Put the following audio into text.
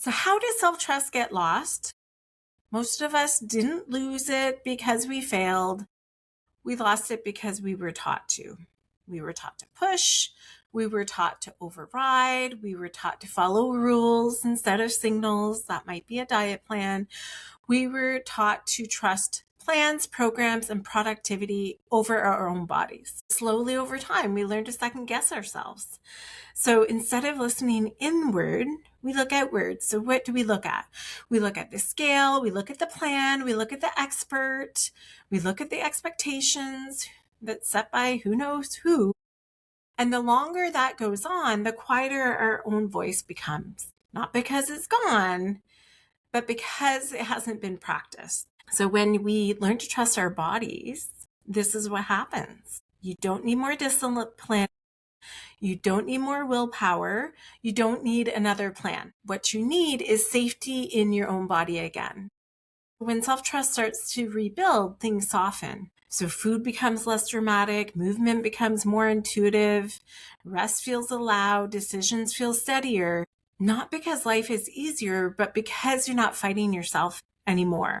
So how does self-trust get lost? Most of us didn't lose it because we failed. We lost it because we were taught to. We were taught to push. We were taught to override. We were taught to follow rules instead of signals. That might be a diet plan. We were taught to trust plans, programs, and productivity over our own bodies. Slowly over time, we learn to second guess ourselves. So instead of listening inward, we look outward. So what do we look at? We look at the scale, we look at the plan, we look at the expert, we look at the expectations that's set by who knows who. And the longer that goes on, the quieter our own voice becomes. Not because it's gone, but because it hasn't been practiced. So when we learn to trust our bodies, this is what happens. You don't need more discipline. You don't need more willpower. You don't need another plan. What you need is safety in your own body again. When self-trust starts to rebuild, things soften. So food becomes less dramatic, movement becomes more intuitive, rest feels allowed, decisions feel steadier. Not because life is easier, but because you're not fighting yourself anymore.